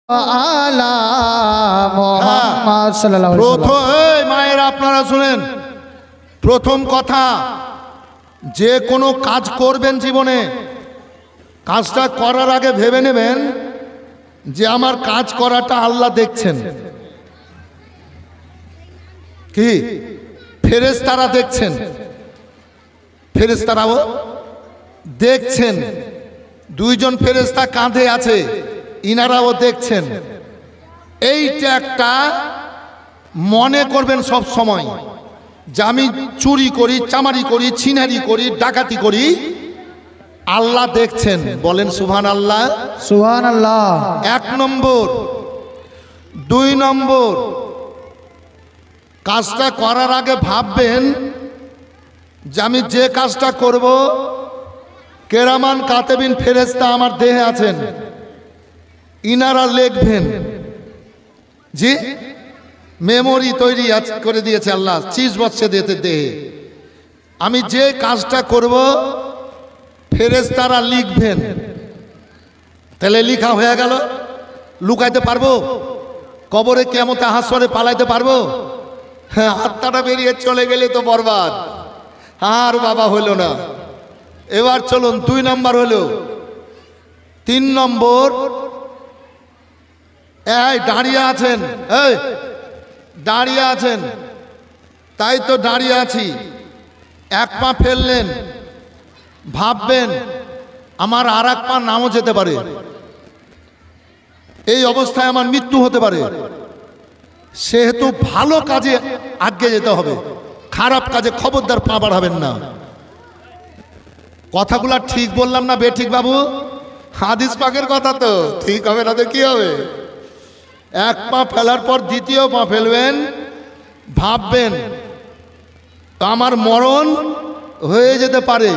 আলা মুহাম্মদ সাল্লাল্লাহু আলাইহি ওয়াসাল্লাম। প্রথম মায়েরা আপনারা শুনেন, প্রথম কথা, যে কোনো কাজ করবেন জীবনে, কাজটা করার আগে ভেবে নেবেন যে আমার কাজ করাটা আল্লাহ দেখছেন। কি? ফেরেশতারা দেখছেন, ফেরেশতারাও দেখছেন। দুইজন ফেরেশতা কাঁধে আছে, ইনারাও দেখছেন। এইটা একটা মনে করবেন সব সময়, যে আমি চুরি করি, চামারি করি, ছিনারি করি, ডাকাতি করি, আল্লাহ দেখছেন। বলেন সুবহানাল্লাহ। সুবহানাল্লাহ। 1 নম্বর। 2 নম্বর, কাজটা করার আগে ভাববেন যে আমি যে কাজটা করব, কেরামান কাতেবিন ফেরেশতা আমার দেহে আছেন, ইনারা লিখবেন। জি, মেমোরি তৈরি করে দিয়েছে আল্লাহ, চিজ বসছে দিয়েছে দেহে। আমি যে কাজটা করব ফেরেশতারা লিখবেন। তাহলে লিখা হয়ে গেল। লুকাইতে পারবো? কবরে কিয়ামতে হাসরে পালাইতে পারবো? হ্যাঁ, আত্মাটা বেরিয়ে চলে গেলে তো বরবাদ। আর বাবা হলো না। এবার চলুন 2 নম্বর হলো। 3 নম্বর, এই দাঁড়িয়ে আছেন, এই দাঁড়িয়ে আছেন, তাই তো দাঁড়িয়ে আছি। 1 পা ফেললেন, ভাববেন আমার আর 1 পা নামও যেতে পারে, এই অবস্থায় আমার মৃত্যু হতে পারে। সেহেতু ভালো কাজে আগে যেতে হবে, খারাপ কাজে খবরদার পা বাড়াবেন না। কথাগুলা ঠিক বললাম না বেঠিক বাবু? হাদিস পাকের কথা তো, ঠিক হবে না তো কি হবে? 1 পা ফেলার পর 2য় পা ফেলবেন, ভাববেন আমার মরণ হয়ে যেতে পারে।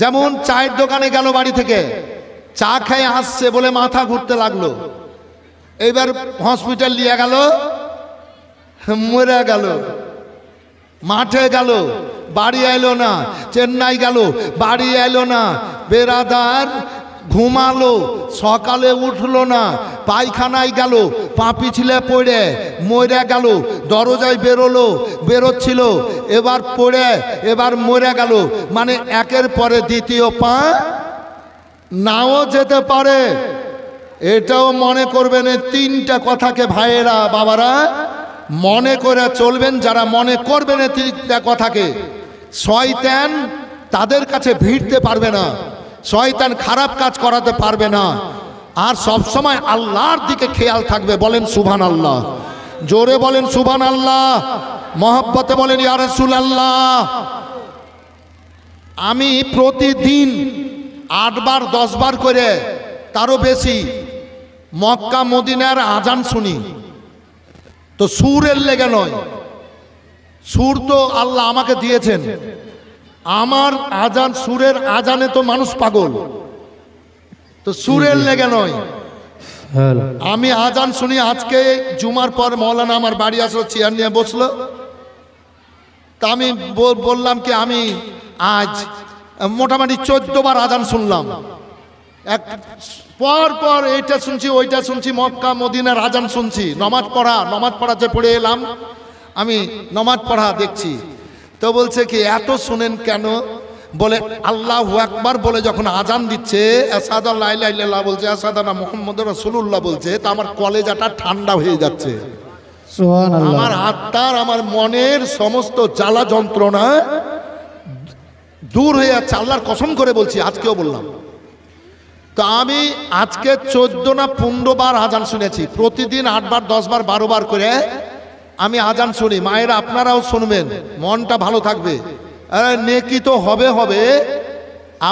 যেমন চায়ের দোকানে গেল, বাড়ি থেকে চা খেয়ে আসছে বলে মাথা ঘুরতে লাগলো, এইবার হসপিটাল নিয়ে গেল, মরে গেল। মাঠে গেল, বাড়ি এলো না। চেন্নাই গেল, বাড়ি এলো না। বেরাদার ঘুমালো, সকালে উঠলো না। পায়খানায় গেল, পা পিছলে পড়ে মরে গেল। দরজায় বেরোচ্ছিল, এবার পড়ে এবার মরে গেল। মানে একের পরে 2য় পা নাও যেতে পারে। এটাও মনে করবেন। এই 3টা কথাকে ভাইয়েরা বাবারা মনে করে চলবেন। যারা মনে করবেন এই 3টা কথাকে, শয়তান তাদের কাছে ভিড়তে পারবে না, শয়তান খারাপ কাজ করাতে পারবে না। আর সব সময় আল্লাহর দিকে খেয়াল থাকবে। বলেন সুবহানাল্লাহ। জোরে বলেন সুবহানাল্লাহ। মহব্বতে বলেন ইয়া রাসূলুল্লাহ। আমি প্রতিদিন 8 বার 10 বার করে, তারও বেশি, মক্কা মদিনার আজান শুনি। তো সুরের লেগে নয়, সুর তো আল্লাহ আমাকে দিয়েছেন। আমার আজান, সুরের আজানে তো মানুষ পাগল, তো সুরের লেগে নয়। আমি আজান শুনি। আজকে জুমার পর মৌলানা আমার বাড়ি আসলো, চেয়ার নিয়ে বসলো। তা আমি বললাম কি আমি আজ মোটামুটি 14 বার আজান শুনলাম। পর পর এইটা শুনছি, ওইটা শুনছি, মক্কা মদিনার আজান শুনছি। নমাজ পড়া যে পড়ে এলাম, আমি নমাজ পড়া দেখছি। তো বলছে কি এত শুনেন কেন? বলে আল্লাহু আকবার বলে যখন আজান দিচ্ছে, আশহাদু আল্লা ইলাহা ইল্লাল্লাহ বলছে, আশহাদু আন্না মুহাম্মাদুর রাসূলুল্লাহ বলছে, তা আমার কলেজাটা ঠান্ডা হয়ে যাচ্ছে। সুবহানাল্লাহ। আমার আত্মার, আমার মনের সমস্ত জ্বালা যন্ত্রণা দূর হয়ে যাচ্ছে। আল্লাহর কসম করে বলছি, আজকেও বললাম। তো আমি আজকে 14 না 15 বার আজান শুনেছি। প্রতিদিন 8 বার 10 বার 12 বার করে আমি আজান শুনি। মায়েরা আপনারাও শুনবেন, মনটা ভালো থাকবে। নেকি তো হবে,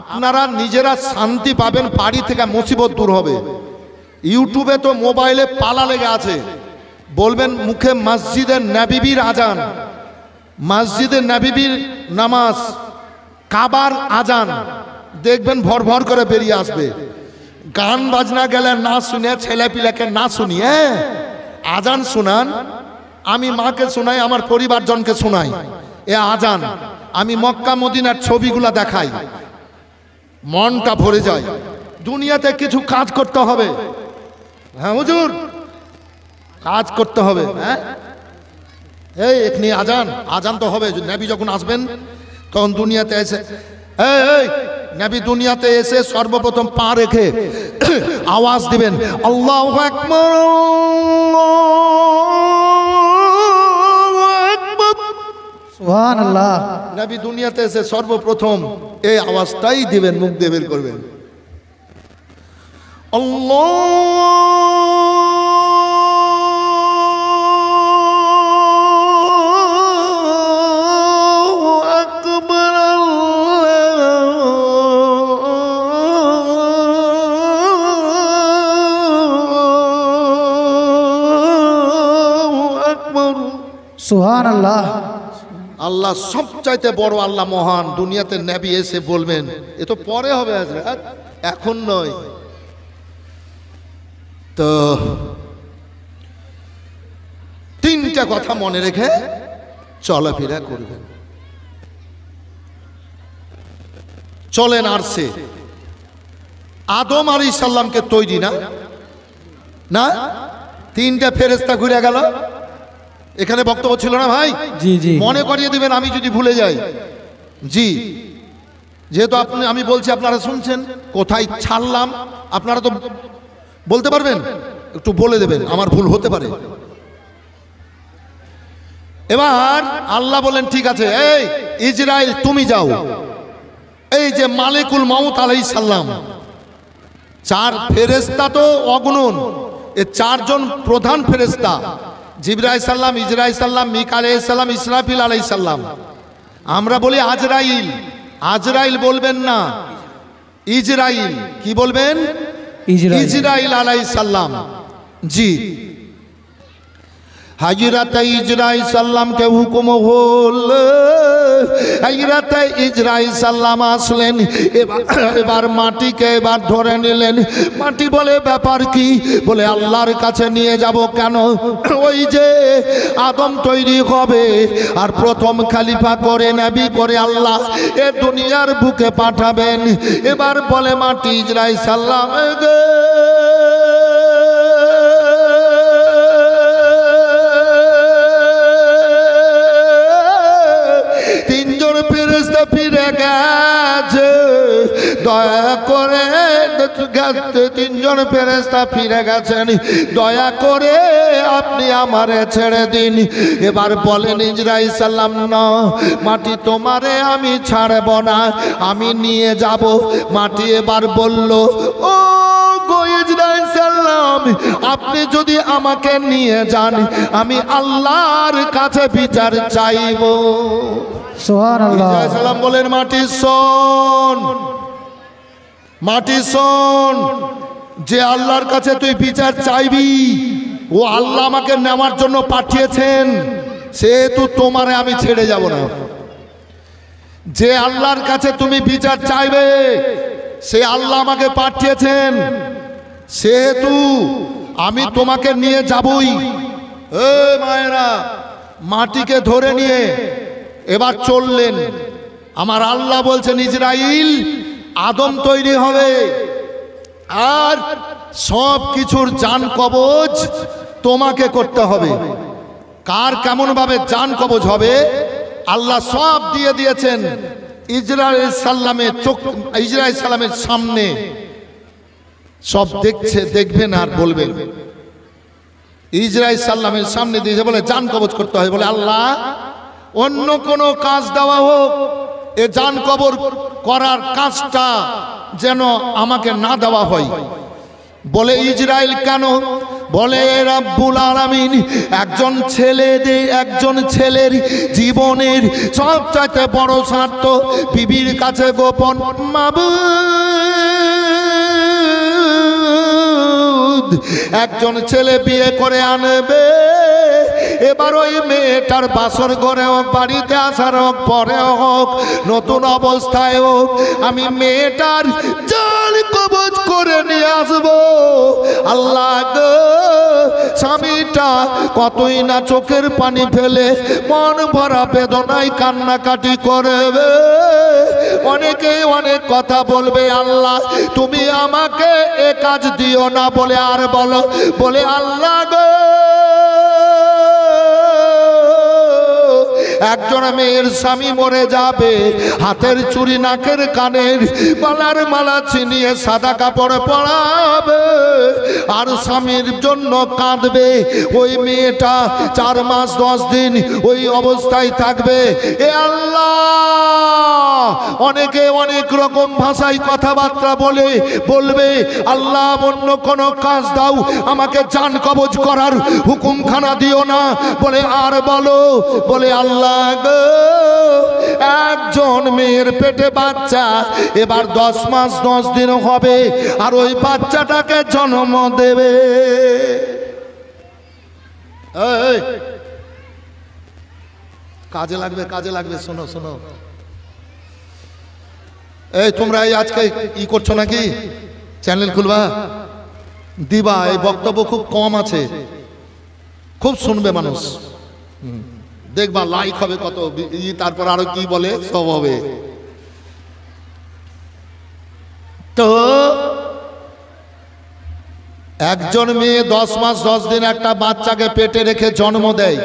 আপনারা নিজেরা শান্তি পাবেন, বাড়ি থেকে মুসিবত দূর হবে। ইউটিউবে তো মোবাইলে পালা লেগে আছে, বলবেন মুখে মসজিদে নববীর আজান, মসজিদে নববীর নামাজ, কাবার আজান, দেখবেন ভর ভর করে বেরিয়ে আসবে। গান বাজনা গেলে না শুনে, ছেলে পিলাকে না শুনিয়ে আজান শুনান। আমি মাকে শোনাই, আমার পরিবারজনকে শোনাই এ আজান। আমি মক্কা মদিনার ছবিগুলা দেখাই, মনটা ভরে যায়। দুনিয়াতে কিছু কাজ করতে হবে, হ্যাঁ হুজুর, কাজ করতে হবে। হ্যাঁ, এই এখনি আজান, আজান তো হবে। নবী যখন আসবেন তখন দুনিয়াতে এসে, এই নবী দুনিয়াতে এসে সর্বপ্রথম পা রেখে আওয়াজ দিবেন, আল্লাহু আকবার, আল্লাহু আকবার। সুবহানাল্লাহ। নবী দুনিয়াতে এসে সর্বপ্রথম এই আওয়াজটাই দিবেন, মুখ দিয়ে বের করবেন, আল্লাহু আকবার, আল্লাহু আকবার। সুবহানাল্লাহ। আল্লাহ সবচাইতে বড়, আল্লাহ মহান। দুনিয়াতে নবী এসে বলবেন, এ তো পরে হবে হযরত, এখন নয়। তো তিনটা কথা মনে রেখে চলাফেরা করবেন। চলেন আরশে। আদম আলাইহিস সালামকে তৈরি না না তিনটা ফেরেশতা ঘুরে গেল। এখানে বক্তব্য ছিল না ভাই? জি জি। মনে করিয়ে দিবেন আমি যদি ভুলে যাই। জি, যেহেতু আমি বলছি আপনারা শুনছেন, কোথায় ছাড়লাম আপনারা তো বলতে পারবেন, একটু বলে দেবেন, আমার ভুল হতে পারে। এবার আল্লাহ বলেন ঠিক আছে, এই ইজরাইল তুমি যাও। এই যে মালিকুল মাউত আলাইহিস সালাম, চার ফেরেশতা তো অগণন, এ চারজন প্রধান ফেরেশতা, জিবরাইল সাল্লাম, ইজরাইল সাল্লাম, মিকাইল আলাইহিস সালাম, ইসরাফিল আলাইহিস সালাম। আমরা বলি আজরাইল, আজরাইল বলবেন না, ইজরাইল। কি বলবেন? ইজরাইল আলাইহিস সালাম। জি, হযরত ইজরাইল সাল্লামকে হুকুম হল, হযরত ইজরাইল সাল্লাম আসলেন। এবার মাটিকে এবার ধরে নিলেন। মাটি বলে ব্যাপার কি? বলে আল্লাহর কাছে নিয়ে যাব। কেন? ওই যে আদম তৈরি হবে আর প্রথম খলিফা করে নবী করে আল্লাহ এ দুনিয়ার বুকে পাঠাবেন। এবার বলে মাটি ইজরাইল সাল্লাম গে, তিনজন ফেরেশতা ফিরে গেছে, দয়া করে, তিনজন ফেরেশতা ফিরে গেছেন, দয়া করে আপনি আমারে ছেড়ে দিন। এবার বলেন ইজরাইল সাল্লাম, না মাটি তোমারে আমি ছাড়ব না, আমি নিয়ে যাব। মাটি এবার বলল, ও গো ইজরাইল সাল্লাম, আপনি যদি আমাকে নিয়ে যান আমি আল্লাহর কাছে বিচার চাইব। সুবহানাল্লাহ। ইজরাইল সালাম বলেন, মাটি শোন, মাটি শোন, যে আল্লাহর কাছে তুই বিচার চাইবি ও আল্লাহ আমাকে নেওয়ার জন্য পাঠিয়েছেন, সেহেতু তোমারে আমি ছেড়ে যাব না। যে আল্লাহর কাছে তুমি বিচার চাইবে সে আল্লাহ আমাকে পাঠিয়েছেন, সেহেতু আমি তোমাকে নিয়ে যাবই। এ মায়েরা, মাটিকে ধরে নিয়ে এবার চললেন। আমার আল্লাহ বলছেন, ইজরাইল আদম তৈরি হবে আর সব কিছুর জান কবজ তোমাকে করতে হবে। কার কেমন ভাবে জান কবজ হবে আল্লাহ সব দিয়ে দিয়েছেন। ইজরাইল সালামের সামনে সব দেখছে, দেখবেন আর বলবেন। ইজরাইল সালামের সামনে দিয়েছে, বলে জান কবজ করতে হয়। বলে আল্লাহ অন্য কোনো কাজ দেওয়া হোক, এ জান কবর করার কাজটা যেন আমাকে না দেওয়া হয়। বলে ইজরাইল কেন? বলে রব্বুল আলামিন একজন ছেলের জীবনের সবচাইতে বড় স্বার্থ বিবির কাছে গোপন। মাবুদ, একজন ছেলে বিয়ে করে আনবে, এবার ওই মেয়েটার বাসর ঘরে হোক, বাড়িতে আসার হোক, পরে হোক, নতুন অবস্থায় হোক, আমি মেয়েটার জান কবজ করে নিয়ে আসবো। আল্লাহ গো, স্বামীটা কতই না চোখের পানি ফেলে মন ভরা বেদনায় কান্নাকাটি করবে। অনেকে অনেক কথা বলবে, আল্লাহ তুমি আমাকে এ কাজ দিও না বলে, আর বলো বলে আল্লাহ গো, একজন মেয়ের স্বামী মরে যাবে, হাতের চুড়ি নাকের কানের গলার মালা ছিনিয়ে সাদা কাপড় পরাবে আর স্বামীর জন্য কাঁদবে। ওই মেয়েটা 4 মাস 10 দিন ওই অবস্থায় থাকবে। এ আল্লাহ, অনেকে অনেক রকম ভাষায় কথাবার্তা বলবে, আল্লাহ অন্য কোনো কাজ দাও, আমাকে জান কবজ করার হুকুমখানা দিও না বলে, আর বলো বলে আল্লাহ গো, একজন মেয়ের পেটে বাচ্চা এবার 10 মাস 10 দিন হবে আর ওই বাচ্চাটাকে জন্ম দেবে। এই কাজে লাগবে, কাজে লাগবে, শোনো শোনো। এই তোমরা এই আজকে ই করছো নাকি, চ্যানেল খুলবা দিবা? এই বক্তব্য খুব কম আছে, খুব শুনবে মানুষ, দেখবা লাইক হবে কত, তারপর আরো কি বলে সব হবে। তো একজন মেয়ে 10 মাস 10 দিন একটা বাচ্চাকে পেটে রেখে জন্ম দেয়।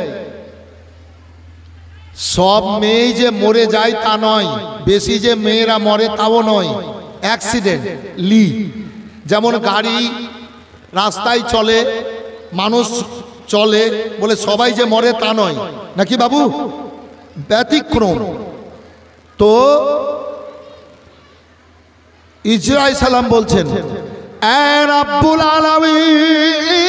সব মেয়ে যে মরে যায় তা নয়, বেশি যে মেয়েরা মরে তাও নয়, অ্যাক্সিডেন্টলি। যেমন গাড়ি রাস্তায় চলে, মানুষ চলে বলে সবাই যে মরে তা নয়, নাকি বাবু? ব্যতিক্রম। তো ইসরাঈল সালাম বলছেন, এ রাব্বুল আলামিন,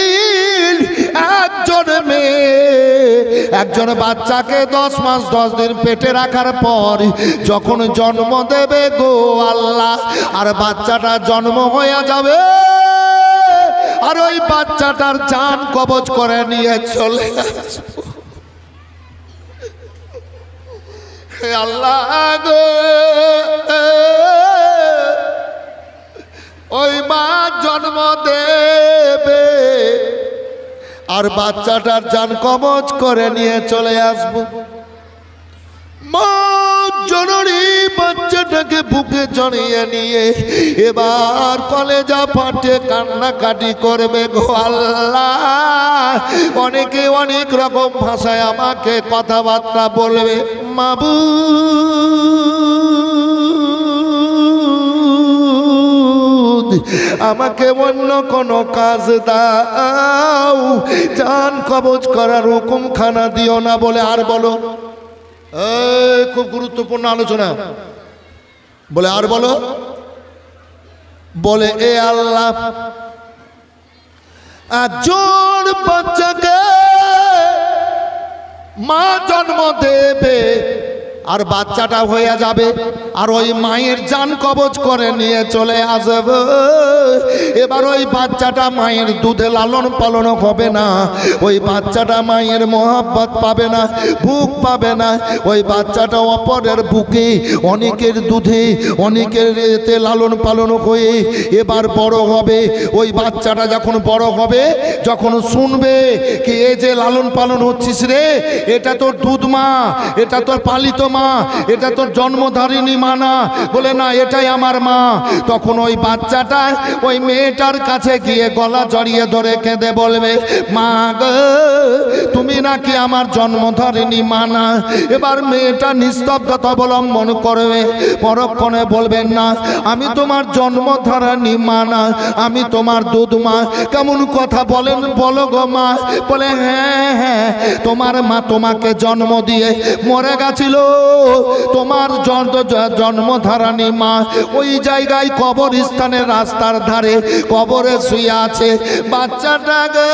একজন বাচ্চাকে 10 মাস 10 দিন পেটে রাখার পর যখন জন্ম দেবে গো আল্লাহ, আর বাচ্চাটা জন্ম হয়ে যাবে আর ওই বাচ্চাটার জান কবজ করে নিয়ে চলে আসবো। হে আল্লাহ গো, ওই মা জন্ম দেবে আর বাচ্চাটার জান কবজ করে নিয়ে চলে আসবো। মা জননী বাচ্চাটাকে বুকে জড়িয়ে নিয়ে এবার কলেজা ফাটে কান্নাকাটি করবে গো আল্লাহ। অনেকে অনেক রকম ভাষায় আমাকে কথাবার্তা বলবে, মাবুদ আমাকে অন্য কোনো কাজ দাও, জান কবজ করার হুকুমখানা দিও না বলে, আর বলো। খুব গুরুত্বপূর্ণ আলোচনা বলে, আর বলো বলে, এ আল্লাহ একজন বাচ্চাকে মা জন্ম দেবে আর বাচ্চাটা হয়ে যাবে আর ওই মায়ের জান কবজ করে নিয়ে চলে আসবে। এবার ওই বাচ্চাটা মায়ের দুধে লালন পালন হবে না, ওই বাচ্চাটা মায়ের মহব্বত পাবে না, বুক পাবে না। ওই বাচ্চাটা অপরের বুকে অনেকের দুধে অনেকের এতে লালন পালন হয়ে এবার বড় হবে। ওই বাচ্চাটা যখন বড় হবে, যখন শুনবে কি এই যে লালন পালন হচ্ছিস রে, এটা তোর দুধ মা, এটা তোর পালিত মা, এটা তোর জন্মধারিণী মা না, বলে না এটাই আমার মা। তখন ওই বাচ্চাটা ওই মেয়েটার কাছে গিয়ে গলা জড়িয়ে ধরে কেঁদে বলবে, মা গো তুমি নাকি আমার জন্মধারিণী মা না। এবার মেয়েটা নিস্তব্ধতা অবলম্বন করবে, পরক্ষণে বলবেন না আমি তোমার জন্মধারিণী মা না, আমি তোমার দুধ মা। কেমন কথা বলেন বলো গো মা? বলে হ্যাঁ হ্যাঁ, তোমার মা তোমাকে জন্ম দিয়ে মরে গেছিল, তোমার জন্মধারণী মা ওই জায়গায় কবরস্থানের রাস্তার ধারে কবরে শুয়ে আছে। বাচ্চাটা গো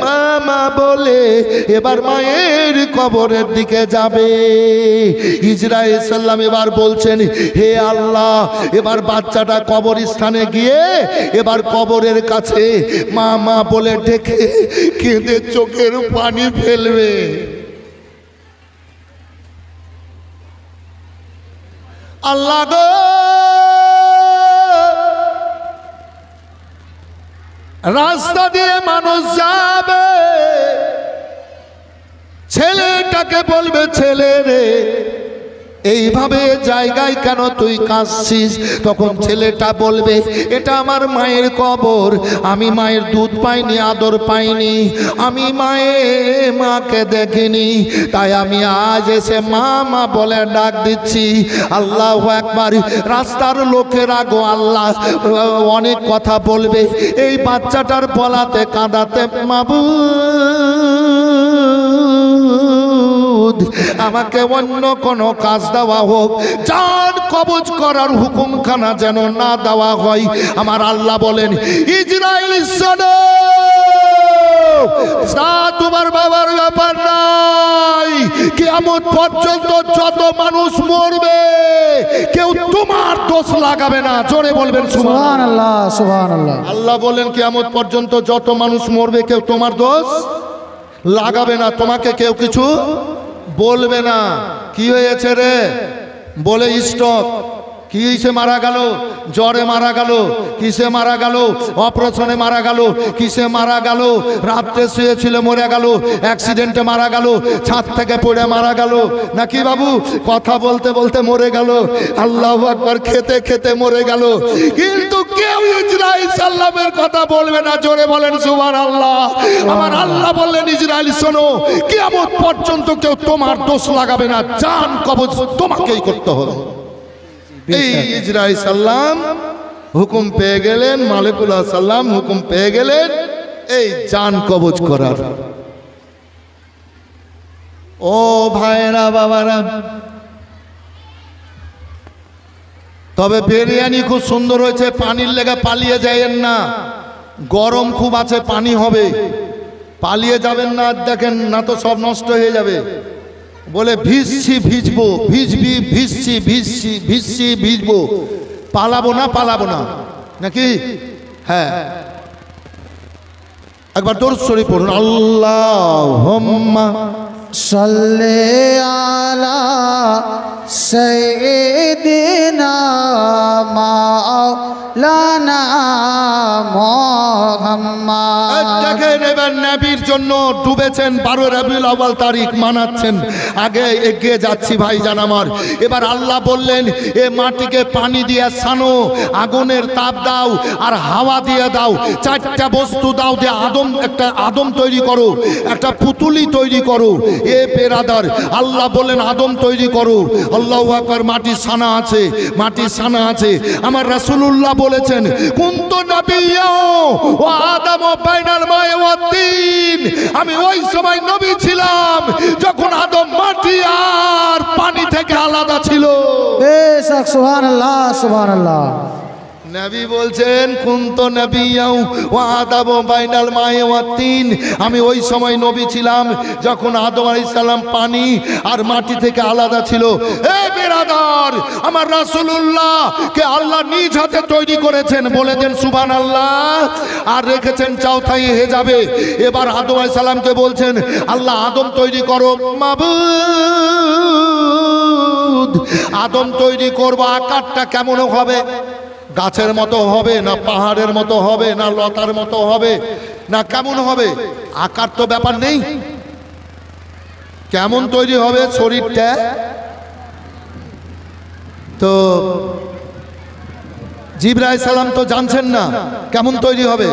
মামা বলে এবার মায়ের কবরের দিকে যাবে। ইসরাঈল সাল্লাম এবার বলছেন, হে আল্লাহ, এবার বাচ্চাটা কবরস্থানে গিয়ে এবার কবরের কাছে মা মা বলে ডেকে কেঁদে চোখের পানি ফেলবে। আল্লাহ গো রাস্তা দিয়ে মানুষ যাবে, ছেলেটাকে বলবে ছেলে রে এইভাবে জায়গায় কেন তুই কাঁদছিস? তখন ছেলেটা বলবে এটা আমার মায়ের কবর, আমি মায়ের দুধ পাইনি, আদর পাইনি, আমি মাকে দেখিনি, তাই আমি আজ এসে মা মা বলে ডাক দিচ্ছি। আল্লাহু আকবার। রাস্তার লোকেরা গো আল্লাহ অনেক কথা বলবে, এই বাচ্চাটার বলাতে কাঁদাতে মাবুদ আমাকে অন্য কোনো কাজ দেওয়া হোক, জান কবজ করার হুকুমখানা যেন না দেওয়া হয়। আমার আল্লাহ বলেন ইজরাইল শোনো, তোমার বাবার ব্যাপার নাই, কিয়ামত পর্যন্ত যত মানুষ মরবে কেউ তোমার দোষ লাগাবে না। জোরে বলবেন সুবহানাল্লাহ, সুবহানাল্লাহ। আল্লাহ বলেন কিয়ামত পর্যন্ত যত মানুষ মরবে কেউ তোমার দোষ লাগাবে না, তোমাকে কেউ কিছু বলবে না। কি হয়েছে রে বলে স্ট্রোক, কিসে মারা গেল? জ্বরে মারা গেল, কিসে মারা গেল? অপারেশনে মারা গেল, কিসে মারা গেল? রাত্রে শুয়েছিল মরে গেল, অ্যাক্সিডেন্টে মারা গেল, ছাদ থেকে পড়ে মারা গেল, নাকি বাবু কথা বলতে বলতে মরে গেল, আল্লাহু আকবার খেতে খেতে মরে গেল। কিন্তু কেউ ইজরাইল সাল্লামের কথা বলবে না। জোরে বলেন সুবহানাল্লাহ। আমার আল্লাহ বললেন ইজরাইল শোনো, কিয়ামত পর্যন্ত কেউ তোমার দোষ লাগাবে না, জান কবজ তোমাকেই করতে হবে। এই ইজরাইল সাল্লাম হুকুম পেয়ে গেলেন, মালিকুল্লাহ সাল্লাম হুকুম পেয়ে গেলেন এই জান কবজ করার। ও ভাইরা বাবারা, তবে বিরিয়ানি খুব সুন্দর হয়েছে, পানির লেগে পালিয়ে যাবেন না, গরম খুব আছে, পানি হবে, পালিয়ে যাবেন না। দেখেন না তো সব নষ্ট হয়ে যাবে। বলে ভিজছি ভিজবো, ভিজবি ভিজছি ভিজছি ভিজছি ভিজবো, পালাবো না পালাবো না, নাকি? হ্যাঁ, একবার দরুদ শরীফ পড়ুন। আল্লাহুম্মা সাল্লি আলা সাইয়্যিদিনা মাওলানা মুহাম্মদ। দেখেন এবার নবীর জন্য ডুবেছেন, 12 রবিউল আউয়াল তারিখ মানাচ্ছেন। আগে এগিয়ে যাচ্ছি ভাইজান আমার। এবার আল্লাহ বললেন এ মাটিকে পানি দিয়ে ছানো, আগুনের তাপ দাও আর হাওয়া দিয়ে দাও, 4টা বস্তু দাও, দিয়ে একটা আদম তৈরি করো, একটা পুতুলি তৈরি করো। এ বেরাদার আল্লাহ বললেন আদম তৈরি করো। আল্লাহু আকবার। মাটি ছানা আছে, মাটি ছানা আছে। আমার রাসূলুল্লাহ বলেছেন কুনতু নাবিয়্যা ওয়া আদামু বাইনাল মা'i ওয়াত তিন, আমি ওই সময় নবী ছিলাম যখন আদম মাটি আর পানি থেকে আলাদা ছিল। বেশক, সুবহানাল্লাহ, সুবহানাল্লাহ। নবী বলছেন কুনতু নাবিয়্যা ওয়া আদামু বাইনাল মা'i ওয়াত তিন, আমি ওই সময় নবী ছিলাম যখন আদম আলাইহিস সালাম পানি আর মাটি থেকে আলাদা ছিল। হে বেরাদার, আমার রাসূলুল্লাহ কে আল্লাহ নিজ হাতে তৈরি করেছেন, বলে দেন সুবহানাল্লাহ। আর রেখেছেন চৌথাই হিজাবে। এবার আদম আলাইহিস সালামকে বলছেন আল্লাহ আদম তৈরি করো। মাবুদ আদম তৈরি করব, আকারটা কেমন হবে? গাছের মতো হবে না পাহাড়ের মতো হবে না লতার মতো হবে না কেমন হবে? আকার তো ব্যাপার নেই, কেমন তৈরি হবে শরীরটা? তো জিবরাইল সালাম তো জানছেন না কেমন তৈরি হবে।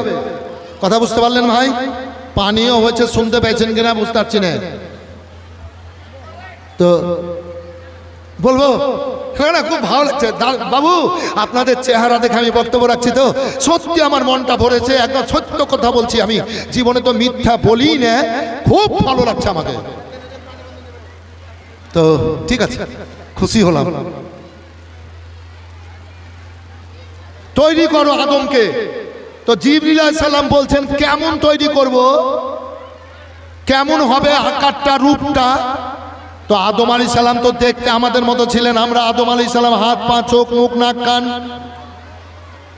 কথা বুঝতে পারলেন ভাই? পানিও হয়েছে, শুনতে পেয়েছেন কিনা বুঝতে পারছি না। তো বলবো না, খুব ভালো লাগছে বাবু আপনাদের চেহারা দেখে আমি বক্তব্য রাখছি, তো সত্যি আমার মনটা ভরেছে, একদম সত্য কথা বলছি, আমি জীবনে তো মিথ্যা বলি না, খুব ভালো লাগছে আমাকে। তো ঠিক আছে, খুশি হলাম। তৈরি করো আদমকে। তো জিবরিল আলাইহিস সালাম বলছেন কেমন তৈরি করব, কেমন হবে আকারটা, রূপটা? তো আদম আলাইহিস সালাম তো দেখতে আমাদের মতো ছিলেন, আমরা আদম আলাইহিস সালাম হাত পা চোখ মুখ নাক কান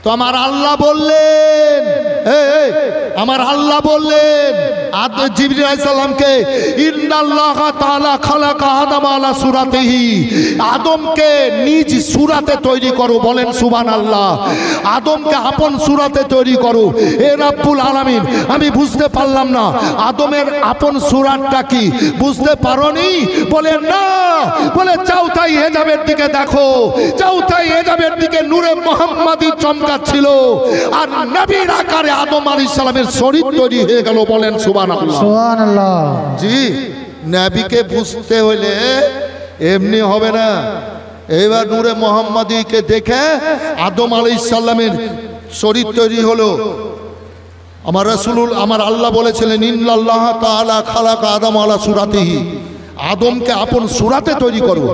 তো আমার আল্লাহ বললেন, আমার আল্লাহ বললেন জিবরিল আলাইহিস সালামকে, ইন্নাল্লাহা তাআলা খালাকা আদম আলা সূরাতিহি, আদমকে নিজ সূরাতে তৈরি করো। বলেন সুবহানাল্লাহ। আদমকে আপন সূরাতে তৈরি করো। এ রাব্বুল আলামিন, আমি বুঝতে পারলাম না আদমের আপন সূরাতটা কি, বুঝতে পারোনি? বলে না। বলে চৌথাই হেজাবের দিকে দেখো, চৌথাই হেজাবের দিকে নূরে মুহাম্মাদি চমকাচ্ছিল, আর নবীর আকারে আদম আলাইহিস সালামের শরীর তৈরি হয়ে গেল। বলেন সুবহানাল্লাহ। সুবহানাল্লাহ। জি, নবীকে বুঝতে হইলে এমনি হবে না। এবার নূরে মুহাম্মাদিকে দেখে আদম আলাইহিস সালামের শরীর তৈরি হলো। আমার রাসূলুল, আমার আল্লাহ বলেছিলেন, ইন্নাল্লাহা তাআলা খালাকা আদম আলা সূরাতিহি, আদমকে আপন সূরাতে তৈরি করো।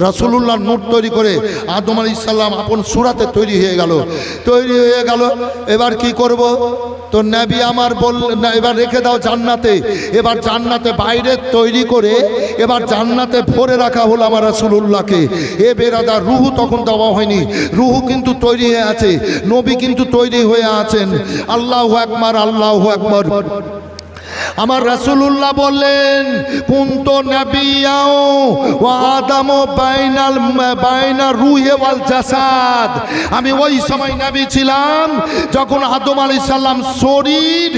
রাসূলুল্লাহ নূর তৈরি করে আদম আলাইহিস সালাম আপন সূরাতে তৈরি হয়ে গেল। তৈরি হয়ে গেল, এবার কি করব? তো নবী আমার বললেন, না এবার রেখে দাও জান্নাতে। এবার জান্নাতে বাইরে তৈরি করে এবার জান্নাতে ভরে রাখা হলো আমার রাসূলুল্লাহকে। এ বেরাদার, রুহু তখন দেওয়া হয়নি, রুহু কিন্তু তৈরি হয়ে আছে, নবী কিন্তু তৈরি হয়ে আছেন। আল্লাহু আকবার, আল্লাহু আকবার। আমার রাসূলুল্লাহ বললেন, কুনতু নাবিয়্যাও ওয়া আদামু বাইনা রূহি ওয়াল জাসাদ, আমি ওই সময় নবী ছিলাম যখন আদম আলাইহিস সালাম শরীর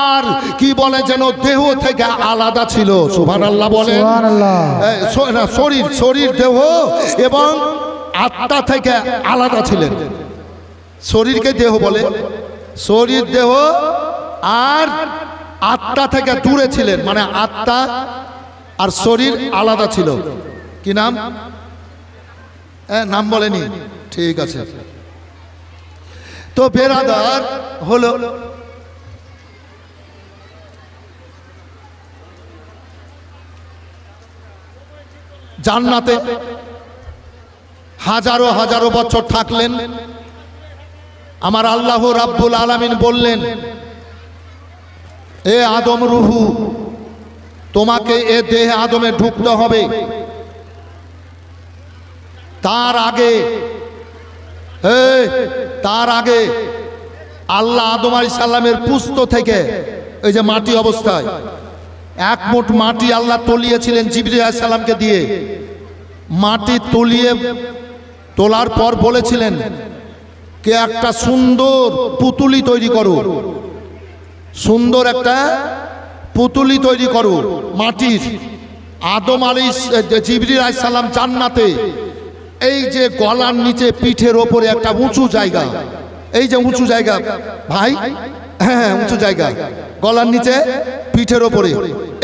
আর কি বলে যেন দেহ থেকে আলাদা ছিল। সুবহানাল্লাহ বলেন। সুবহানাল্লাহ। শরীর দেহ এবং আত্মা থেকে আলাদা ছিলেন। শরীরকে দেহ বলে, শরীর দেহ আর আত্মা থেকে দূরে ছিলেন, মানে আত্মা আর শরীর আলাদা ছিল। কি নাম? নাম বলেনি? ঠিক আছে। তো বেরাদার হলো, জান্নাতে হাজারো হাজারো বছর থাকলেন। আমার আল্লাহ রাব্বুল আলামিন বললেন, এ আদম রুহু, তোমাকে এ দেহে আদমে ঢুকতে হবে। তার আগে আল্লাহ আদম আলাইহিস সালামের পুস্ত থেকে, এই যে মাটি অবস্থায়, এক মুঠ মাটি আল্লাহ তলিয়েছিলেন জিবরিল আলাইহিস সালামকে দিয়ে। মাটি তোলার পর বলেছিলেন, কে একটা সুন্দর পুতুলি তৈরি করো, সুন্দর একটা পুতুলি তৈরি করো মাটির। আদম জিবরিল আলাইহিস সালাম জান্নাতে, এই যে গলার নিচে পিঠের ওপরে একটা উঁচু জায়গা, এই যে উঁচু জায়গা ভাই, হ্যাঁ উঁচু জায়গা, গলার নিচে পিঠের ওপরে,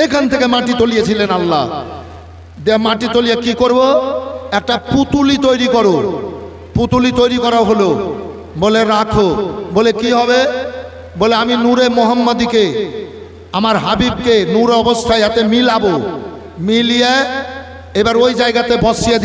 এখান থেকে মাটি তলিয়েছিলেন আল্লাহ। মাটি তলিয়ে কি করব? একটা পুতুলি তৈরি করো। পুতুলি তৈরি করা হলো। বলে রাখো। বলে কি হবে? বলে আমি নূরে মুহাম্মাদিকে, আমার হাবিবকে নূর অবস্থায় এতে মিলাবো, মিলিয়ে এবার ওই জায়গাতে বসিয়ে